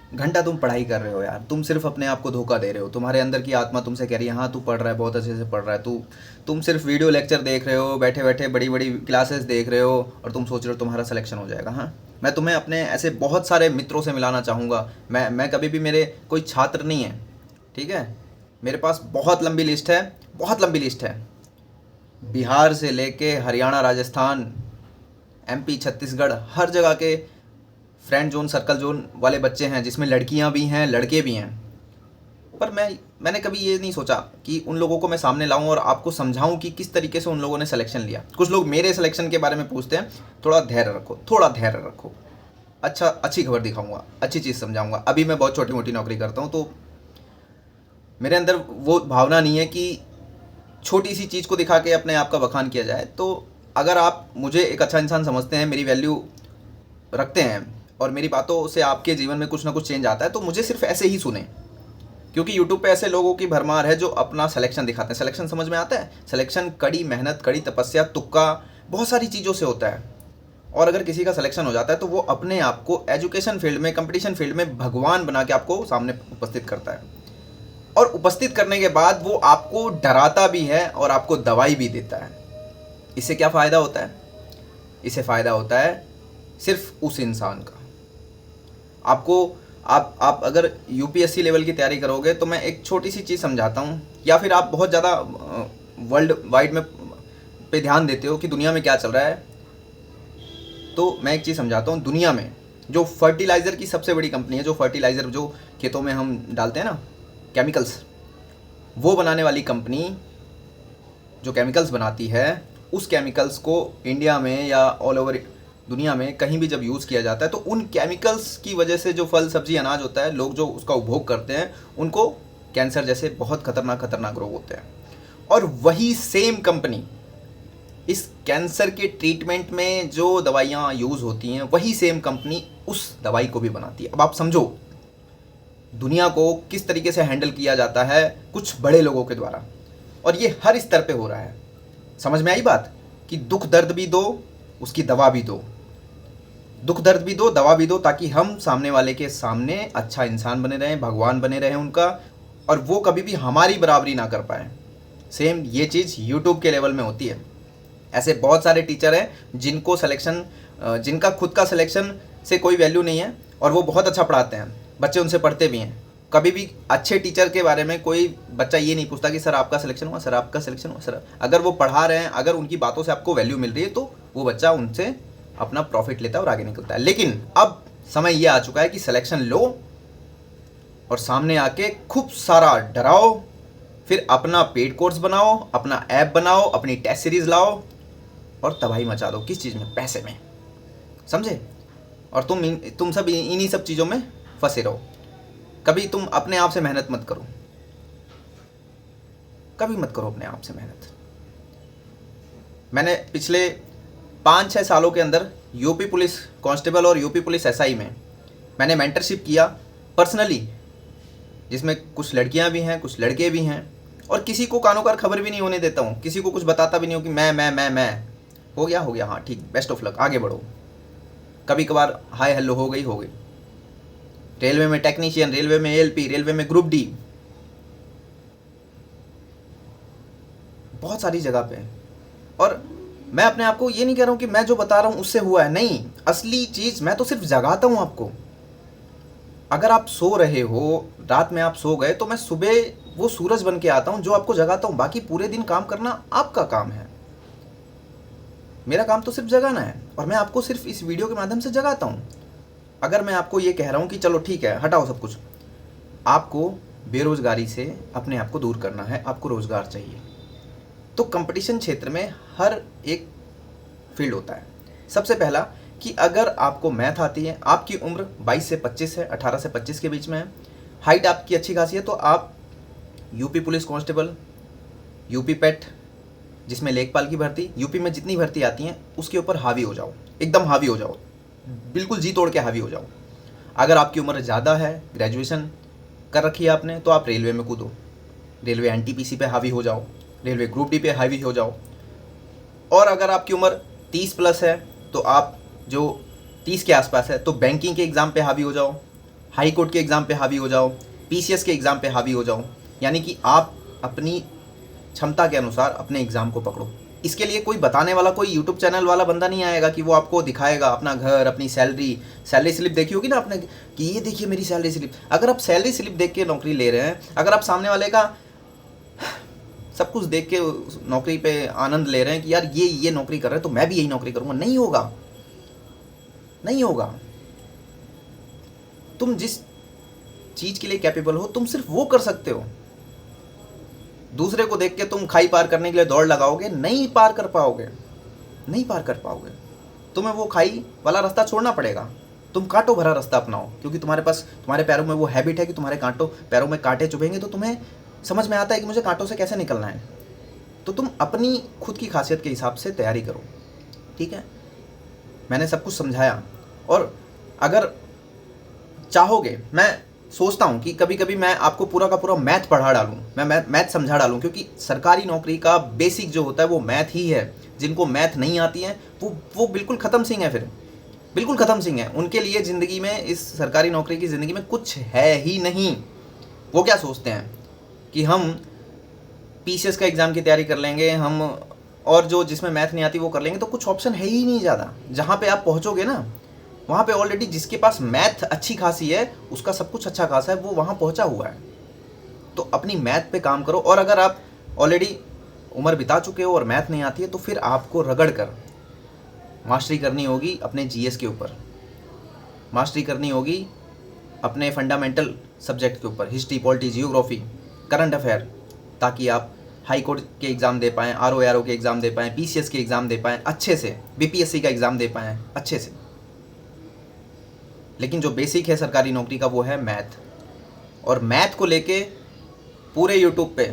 घंटा तुम पढ़ाई कर रहे हो यार, तुम सिर्फ अपने आप को धोखा दे रहे हो। तुम्हारे अंदर की आत्मा तुमसे कह रही है हाँ तू पढ़ रहा है, बहुत अच्छे से पढ़ रहा है, तुम सिर्फ वीडियो लेक्चर देख रहे हो, बैठे बैठे बड़ी बड़ी क्लासेस देख रहे हो, और तुम सोच रहे हो तुम्हारा सिलेक्शन हो जाएगा। हाँ, मैं तुम्हें अपने ऐसे बहुत सारे मित्रों से मिलाना चाहूँगा। मैं कभी भी, मेरे कोई छात्र नहीं है, ठीक है, मेरे पास बहुत लंबी लिस्ट है, बहुत लंबी लिस्ट है। बिहार से लेके हरियाणा, राजस्थान, एमपी, छत्तीसगढ़, हर जगह के फ्रेंड जोन, सर्कल जोन वाले बच्चे हैं, जिसमें लड़कियां भी हैं, लड़के भी हैं। पर मैंने कभी ये नहीं सोचा कि उन लोगों को मैं सामने लाऊं और आपको समझाऊं कि किस तरीके से उन लोगों ने सिलेक्शन लिया। कुछ लोग मेरे सिलेक्शन के बारे में पूछते हैं, थोड़ा धैर्य रखो, थोड़ा धैर्य रखो। अच्छा, अच्छी खबर दिखाऊंगा, अच्छी चीज़ समझाऊंगा। अभी मैं बहुत छोटी मोटी नौकरी करता हूँ, तो मेरे अंदर वो भावना नहीं है कि छोटी सी चीज़ को दिखा के अपने आप का बखान किया जाए। तो अगर आप मुझे एक अच्छा इंसान समझते हैं, मेरी वैल्यू रखते हैं, और मेरी बातों से आपके जीवन में कुछ ना कुछ चेंज आता है, तो मुझे सिर्फ ऐसे ही सुने। क्योंकि यूट्यूब पे ऐसे लोगों की भरमार है जो अपना सिलेक्शन दिखाते हैं। सिलेक्शन समझ में आता है? सिलेक्शन कड़ी मेहनत, कड़ी तपस्या, तुक्का, बहुत सारी चीज़ों से होता है। और अगर किसी का सिलेक्शन हो जाता है तो वो अपने आप को एजुकेशन फील्ड में, कंपटीशन फील्ड में भगवान बना के आपको सामने उपस्थित करता है। और उपस्थित करने के बाद वो आपको डराता भी है और आपको दवाई भी देता है। इससे क्या फ़ायदा होता है? इससे फ़ायदा होता है सिर्फ उस इंसान का। आपको, आप अगर यूपीएससी लेवल की तैयारी करोगे तो मैं एक छोटी सी चीज़ समझाता हूँ, या फिर आप बहुत ज़्यादा वर्ल्ड वाइड में पे ध्यान देते हो कि दुनिया में क्या चल रहा है, तो मैं एक चीज़ समझाता हूँ। दुनिया में जो फर्टिलाइज़र की सबसे बड़ी कंपनी है, जो फर्टिलाइज़र जो खेतों में हम डालते हैं ना, केमिकल्स, वो बनाने वाली कंपनी जो केमिकल्स बनाती है, उस केमिकल्स को इंडिया में या ऑल ओवर दुनिया में कहीं भी जब यूज़ किया जाता है, तो उन केमिकल्स की वजह से जो फल, सब्जी, अनाज होता है, लोग जो उसका उपभोग करते हैं, उनको कैंसर जैसे बहुत खतरनाक रोग होते हैं। और वही सेम कंपनी इस कैंसर के ट्रीटमेंट में जो दवाइयाँ यूज़ होती हैं, वही सेम कंपनी उस दवाई को भी बनाती है। अब आप समझो दुनिया को किस तरीके से हैंडल किया जाता है कुछ बड़े लोगों के द्वारा, और ये हर स्तर पे हो रहा है। समझ में आई बात? कि दुख दर्द भी दो, उसकी दवा भी दो। दुख दर्द भी दो, दवा भी दो, ताकि हम सामने वाले के सामने अच्छा इंसान बने रहें, भगवान बने रहें उनका, और वो कभी भी हमारी बराबरी ना कर पाए। सेम ये चीज़ यूट्यूब के लेवल में होती है। ऐसे बहुत सारे टीचर हैं जिनको सिलेक्शन, जिनका खुद का सिलेक्शन से कोई वैल्यू नहीं है, और वो बहुत अच्छा पढ़ाते हैं, बच्चे उनसे पढ़ते भी हैं। कभी भी अच्छे टीचर के बारे में कोई बच्चा ये नहीं पूछता कि सर आपका सिलेक्शन हुआ, सर आपका सिलेक्शन हुआ, सर। अगर वो पढ़ा रहे हैं, अगर उनकी बातों से आपको वैल्यू मिल रही है, तो वो बच्चा उनसे अपना प्रॉफिट लेता है और आगे निकलता है। लेकिन अब समय ये आ चुका है कि सिलेक्शन लो और सामने आके खूब सारा डराओ, फिर अपना पेड कोर्स बनाओ, अपना ऐप बनाओ, अपनी टेस्ट सीरीज लाओ और तबाही मचा दो। किस चीज़ में? पैसे में। समझे? और तुम सब इन्हीं सब चीज़ों में फंसे रहो। कभी तुम अपने आप से मेहनत मत करो, कभी मत करो अपने आप से मेहनत। मैंने पिछले 5-6 सालों के अंदर यूपी पुलिस कांस्टेबल और यूपी पुलिस एसआई में मैंने मेंटरशिप किया पर्सनली, जिसमें कुछ लड़कियां भी हैं, कुछ लड़के भी हैं, और किसी को कानों कार खबर भी नहीं होने देता हूँ, किसी को कुछ बताता भी नहीं हूँ कि मैं हो गया, हाँ ठीक, बेस्ट ऑफ लक, आगे बढ़ो। कभी कभार हाय हेलो हो गई। रेलवे में टेक्नीशियन, रेलवे में एएलपी, रेलवे में ग्रुप डी, बहुत सारी जगह पे। और मैं अपने आप को ये नहीं कह रहा हूँ कि मैं जो बता रहा हूँ उससे हुआ है, नहीं। असली चीज़ मैं तो सिर्फ जगाता हूँ आपको। अगर आप सो रहे हो, रात में आप सो गए, तो मैं सुबह वो सूरज बन के आता हूँ जो आपको जगाता हूँ। बाकी पूरे दिन काम करना आपका काम है, मेरा काम तो सिर्फ जगाना है, और मैं आपको सिर्फ इस वीडियो के माध्यम से जगाता हूँ। अगर मैं आपको ये कह रहा हूँ कि चलो ठीक है, हटाओ सब कुछ, आपको बेरोजगारी से अपने आप को दूर करना है, आपको रोजगार चाहिए, तो कंपटीशन क्षेत्र में हर एक फील्ड होता है। सबसे पहला कि अगर आपको मैथ आती है, आपकी उम्र 22 से 25 है, 18 से 25 के बीच में है, हाइट आपकी अच्छी खासी है, तो आप यूपी पुलिस कांस्टेबल, यूपी पेट, जिसमें लेखपाल की भर्ती, यूपी में जितनी भर्ती आती हैं उसके ऊपर हावी हो जाओ, एकदम हावी हो जाओ, बिल्कुल जी तोड़ के हावी हो जाओ। अगर आपकी उम्र ज़्यादा है, ग्रेजुएशन कर रखी है आपने, तो आप रेलवे में कूदो, रेलवे एनटीपीसी पे हावी हो जाओ, रेलवे ग्रुप डी पे हावी हो जाओ। और अगर आपकी उम्र 30 प्लस है, तो आप जो 30 के आसपास है, तो बैंकिंग के एग्ज़ाम पे हावी हो जाओ, हाई कोर्ट के एग्ज़ाम पे हावी हो जाओ, पीसीएस के एग्ज़ाम पे हावी हो जाओ। यानी कि आप अपनी क्षमता के अनुसार अपने एग्ज़ाम को पकड़ो। इसके लिए कोई बताने वाला, कोई यूट्यूब चैनल वाला बंदा नहीं आएगा कि वो आपको दिखाएगा अपना घर, अपनी सैलरी स्लिप देखी होगी ना आपने कि ये देखिए मेरी सैलरी स्लिप। अगर आप सैलरी स्लिप देख के नौकरी ले रहे हैं, अगर आप सामने वाले का सब कुछ देख के नौकरी पे आनंद ले रहे हैं कि यार ये नौकरी कर रहे हैं तो मैं भी यही नौकरी करूँगा, नहीं होगा, नहीं होगा। तुम जिस चीज़ के लिए कैपेबल हो तुम सिर्फ वो कर सकते हो। दूसरे को देख के तुम खाई पार करने के लिए दौड़ लगाओगे, नहीं पार कर पाओगे, नहीं पार कर पाओगे। तुम्हें वो खाई वाला रास्ता छोड़ना पड़ेगा। तुम कांटों भरा रास्ता अपनाओ, क्योंकि तुम्हारे पैरों में वो हैबिट है कि तुम्हारे पैरों में कांटे चुभेंगे तो तुम्हें समझ में आता है कि मुझे कांटों से कैसे निकलना है। तो तुम अपनी खुद की खासियत के हिसाब से तैयारी करो, ठीक है। मैंने सब कुछ समझाया, और अगर चाहोगे, मैं सोचता हूँ कि कभी कभी मैं आपको पूरा का पूरा मैथ पढ़ा डालूँ, मैं मैथ समझा डालूँ, क्योंकि सरकारी नौकरी का बेसिक जो होता है वो मैथ ही है। जिनको मैथ नहीं आती है वो बिल्कुल ख़त्म सिंह है, फिर बिल्कुल ख़त्म सिंह है। उनके लिए ज़िंदगी में, इस सरकारी नौकरी की ज़िंदगी में कुछ है ही नहीं। वो क्या सोचते हैं कि हम पीसीएस का एग्ज़ाम की तैयारी कर लेंगे, हम और जो जिसमें मैथ नहीं आती वो कर लेंगे, तो कुछ ऑप्शन है ही नहीं ज़्यादा। जहाँ पे आप पहुँचोगे ना, वहाँ पे ऑलरेडी जिसके पास मैथ अच्छी खासी है उसका सब कुछ अच्छा खासा है, वो वहाँ पहुँचा हुआ है। तो अपनी मैथ पे काम करो। और अगर आप ऑलरेडी उम्र बिता चुके हो और मैथ नहीं आती है तो फिर आपको रगड़ कर मास्टरी करनी होगी अपने जीएस के ऊपर, मास्टरी करनी होगी अपने फंडामेंटल सब्जेक्ट के ऊपर, history, polity, geography, current affair, ताकि आप हाई कोर्ट के एग्ज़ाम दे पाएँ, आरओ के एग्ज़ाम दे पाएँ, पीसीएस के एग्ज़ाम दे पाएँ अच्छे से, बीपीएससी का एग्ज़ाम दे पाएँ अच्छे से। लेकिन जो बेसिक है सरकारी नौकरी का वो है मैथ। और मैथ को लेके पूरे यूट्यूब पे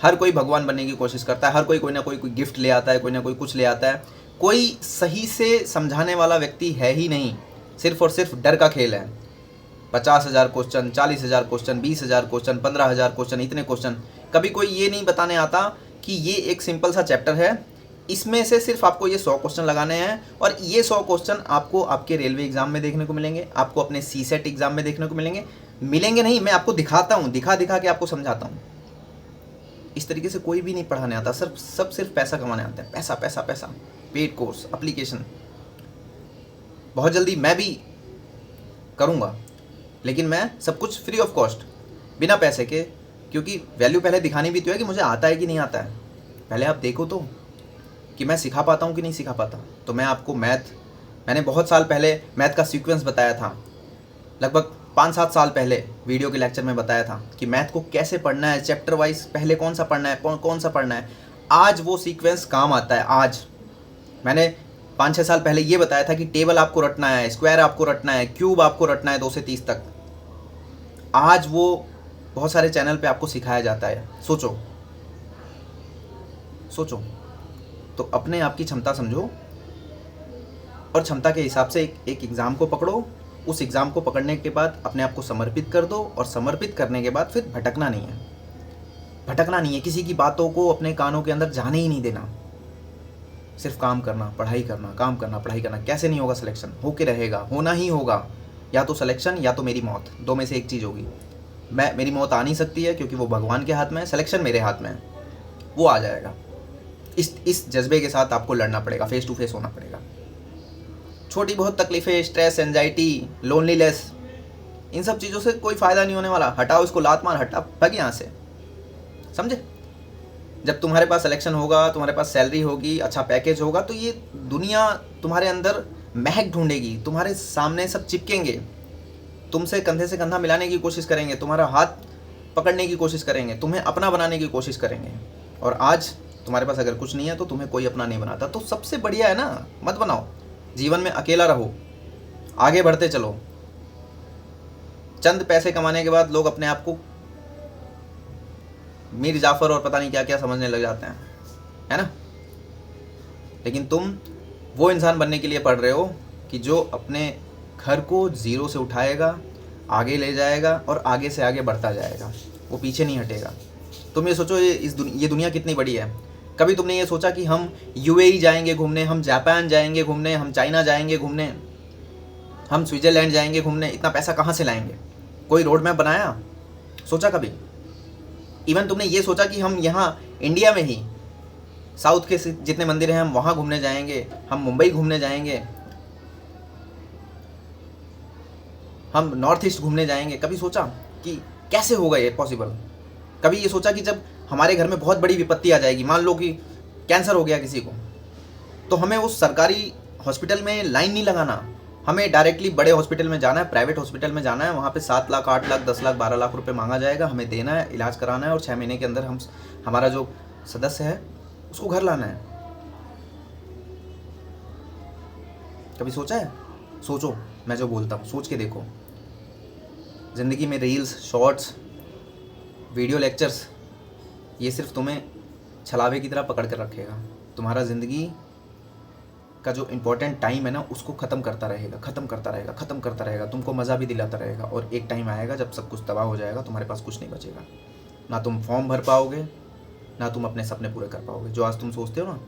हर कोई भगवान बनने की कोशिश करता है, हर कोई ना कोई गिफ्ट ले आता है, कोई ना कोई कुछ ले आता है। कोई सही से समझाने वाला व्यक्ति है ही नहीं, सिर्फ और सिर्फ डर का खेल है। 50,000 क्वेश्चन, 40,000 क्वेश्चन, 20,000 क्वेश्चन, 15,000 क्वेश्चन, इतने क्वेश्चन। कभी कोई ये नहीं बताने आता कि ये एक सिंपल सा चैप्टर है, इसमें से सिर्फ आपको ये 100 क्वेश्चन लगाने हैं, और ये 100 क्वेश्चन आपको आपके रेलवे एग्जाम में देखने को मिलेंगे, आपको अपने सीसेट एग्जाम में देखने को मिलेंगे नहीं, मैं आपको दिखाता हूँ, दिखा के आपको समझाता हूँ। इस तरीके से कोई भी नहीं पढ़ाने आता, सिर्फ पैसा कमाने आता है। पैसा पैसा पैसा, पेड कोर्स, एप्लीकेशन। बहुत जल्दी मैं भी करूँगा, लेकिन मैं सब कुछ फ्री ऑफ कॉस्ट, बिना पैसे के, क्योंकि वैल्यू पहले दिखानी भी तो है कि मुझे आता है कि नहीं आता है। पहले आप देखो तो कि मैं सिखा पाता हूँ कि नहीं सिखा पाता। तो मैं आपको मैंने बहुत साल पहले मैथ का सीक्वेंस बताया था, लगभग 5-7 साल पहले वीडियो के लेक्चर में बताया था कि मैथ को कैसे पढ़ना है, चैप्टर वाइज पहले कौन सा पढ़ना है, कौन सा पढ़ना है। आज वो सीक्वेंस काम आता है। आज मैंने 5-6 साल पहले ये बताया था कि टेबल आपको रटना है, स्क्वायर आपको रटना है, क्यूब आपको रटना है 2 से 30 तक। आज वो बहुत सारे चैनल पे आपको सिखाया जाता है। सोचो, तो अपने आप की क्षमता समझो और क्षमता के हिसाब से एक एग्ज़ाम को पकड़ो। उस एग्ज़ाम को पकड़ने के बाद अपने आप को समर्पित कर दो, और समर्पित करने के बाद फिर भटकना नहीं है, किसी की बातों को अपने कानों के अंदर जाने ही नहीं देना। सिर्फ काम करना, पढ़ाई करना, काम करना, पढ़ाई करना। कैसे नहीं होगा सिलेक्शन? होके रहेगा, होना ही होगा। या तो सिलेक्शन या तो मेरी मौत, दो में से एक चीज़ होगी। मेरी मौत आ नहीं सकती है क्योंकि वो भगवान के हाथ में है, सिलेक्शन मेरे हाथ में है, वो आ जाएगा। इस जज्बे के साथ आपको लड़ना पड़ेगा, फेस टू फेस होना पड़ेगा। छोटी बहुत तकलीफ़ें, स्ट्रेस, एंजाइटी, लोनलीनेस, इन सब चीज़ों से कोई फ़ायदा नहीं होने वाला। हटाओ इसको, लात मार, हटा, भग यहाँ से, समझे? जब तुम्हारे पास सिलेक्शन होगा, तुम्हारे पास सैलरी होगी, अच्छा पैकेज होगा, तो ये दुनिया तुम्हारे अंदर महक ढूंढेगी, तुम्हारे सामने सब चिपकेंगे, तुमसे कंधे से कंधा मिलाने की कोशिश करेंगे, तुम्हारा हाथ पकड़ने की कोशिश करेंगे, तुम्हें अपना बनाने की कोशिश करेंगे। और आज तुम्हारे पास अगर कुछ नहीं है तो तुम्हें कोई अपना नहीं बनाता। तो सबसे बढ़िया है ना, मत बनाओ। जीवन में अकेला रहो, आगे बढ़ते चलो। चंद पैसे कमाने के बाद लोग अपने आप को मीर जाफर और पता नहीं क्या क्या समझने लग जाते हैं, है ना? लेकिन तुम वो इंसान बनने के लिए पढ़ रहे हो कि जो अपने घर को जीरो से उठाएगा, आगे ले जाएगा और आगे से आगे बढ़ता जाएगा, वो पीछे नहीं हटेगा। तुम ये सोचो, ये दुनिया कितनी बड़ी है। कभी तुमने ये सोचा कि हम यूएई जाएंगे घूमने, हम जापान जाएंगे घूमने, हम चाइना जाएंगे घूमने, हम स्विट्ज़रलैंड जाएंगे घूमने? इतना पैसा कहाँ से लाएंगे? कोई रोड मैप बनाया? सोचा कभी? इवन तुमने ये सोचा कि हम यहाँ इंडिया में ही साउथ के जितने मंदिर हैं हम वहाँ घूमने जाएंगे, हम मुंबई घूमने जाएंगे, हम नॉर्थ ईस्ट घूमने जाएंगे? कभी सोचा कि कैसे होगा ये पॉसिबल? कभी ये सोचा कि जब हमारे घर में बहुत बड़ी विपत्ति आ जाएगी, मान लो कि कैंसर हो गया किसी को, तो हमें उस सरकारी हॉस्पिटल में लाइन नहीं लगाना, हमें डायरेक्टली बड़े हॉस्पिटल में जाना है, प्राइवेट हॉस्पिटल में जाना है, वहाँ पे 7 लाख 8 लाख 10 लाख 12 लाख रुपए मांगा जाएगा, हमें देना है, इलाज कराना है और 6 महीने के अंदर हम हमारा जो सदस्य है उसको घर लाना है। कभी सोचा है? सोचो, मैं जो बोलता हूँ सोच के देखो। ज़िंदगी में रील्स, शॉर्ट्स, वीडियो लेक्चर्स, ये सिर्फ तुम्हें छलावे की तरह पकड़ कर रखेगा। तुम्हारा ज़िंदगी का जो इम्पोर्टेंट टाइम है ना उसको ख़त्म करता रहेगा, ख़त्म करता रहेगा, ख़त्म करता रहेगा, तुमको मज़ा भी दिलाता रहेगा। और एक टाइम आएगा जब सब कुछ तबाह हो जाएगा, तुम्हारे पास कुछ नहीं बचेगा, ना तुम फॉर्म भर पाओगे, ना तुम अपने सपने पूरे कर पाओगे। जो आज तुम सोचते हो ना,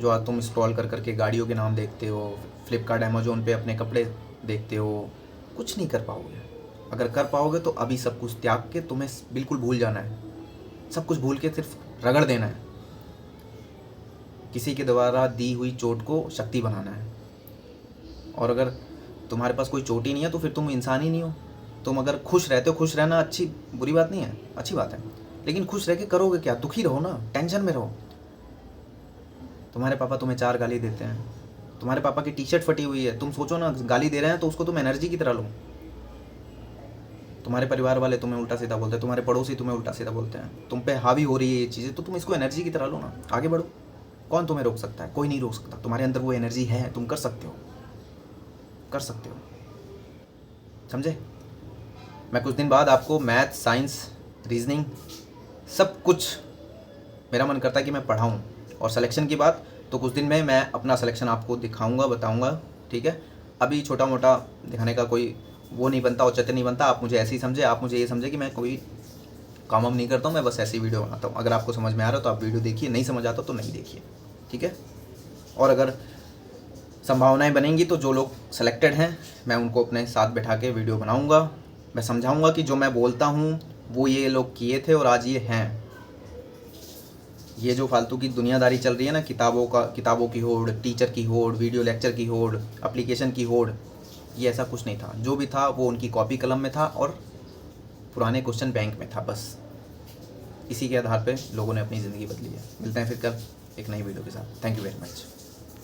जो आज तुम स्क्रॉल कर करके गाड़ियों के नाम देखते हो, फ्लिपकार्ट अमेजोन पे अपने कपड़े देखते हो, कुछ नहीं कर पाओगे। अगर कर पाओगे तो अभी सब कुछ त्याग के तुम्हें बिल्कुल भूल जाना है, सब कुछ भूल के सिर्फ रगड़ देना है, किसी के द्वारा दी हुई चोट को शक्ति बनाना है। और अगर तुम्हारे पास कोई चोट ही नहीं है तो फिर तुम इंसान ही नहीं हो। तुम अगर खुश रहते हो, खुश रहना अच्छी बुरी बात नहीं है, अच्छी बात है, लेकिन खुश रह के करोगे क्या? दुखी रहो ना, टेंशन में रहो। तुम्हारे पापा तुम्हें 4 गाली देते हैं, तुम्हारे पापा की टी शर्ट फटी हुई है, तुम सोचो ना गाली दे रहे हैं तो उसको तुम एनर्जी की तरह लो। तुम्हारे परिवार वाले तुम्हें उल्टा सीधा बोलते हैं, तुम्हारे पड़ोसी तुम्हें उल्टा सीधा बोलते हैं, तुम पे हावी हो रही है ये चीज़ें, तो तुम इसको एनर्जी की तरह लो ना, आगे बढ़ो। कौन तुम्हें रोक सकता है? कोई नहीं रोक सकता। तुम्हारे अंदर वो एनर्जी है, तुम कर सकते हो, कर सकते हो, समझे? मैं कुछ दिन बाद आपको मैथ, साइंस, रीजनिंग सब कुछ मेरा मन करता है कि मैं पढ़ाऊँ। और सिलेक्शन की बात तो कुछ दिन में मैं अपना सिलेक्शन आपको दिखाऊंगा, बताऊंगा, ठीक है? अभी छोटा मोटा दिखाने का कोई वो नहीं बनता, औचित्य नहीं बनता। आप मुझे ऐसे ही समझे, आप मुझे ये समझे कि मैं कोई काम वाम नहीं करता हूँ, मैं बस ऐसी वीडियो बनाता हूँ। अगर आपको समझ में आ रहा हो तो आप वीडियो देखिए, नहीं समझ आता तो नहीं देखिए, ठीक है? और अगर संभावनाएं बनेंगी तो जो लोग सेलेक्टेड हैं मैं उनको अपने साथ बैठा के वीडियो बनाऊंगा, मैं समझाऊंगा कि जो मैं बोलता हूँ वो ये लोग किए थे और आज ये हैं। ये जो फालतू की दुनियादारी चल रही है ना, किताबों की होड़, टीचर की होड़, वीडियो लेक्चर की होड़, एप्लीकेशन की होड़, ये ऐसा कुछ नहीं था। जो भी था वो उनकी कॉपी कलम में था और पुराने क्वेश्चन बैंक में था, बस इसी के आधार पे लोगों ने अपनी ज़िंदगी बदली है। मिलते हैं फिर कल एक नई वीडियो के साथ। Thank you very much.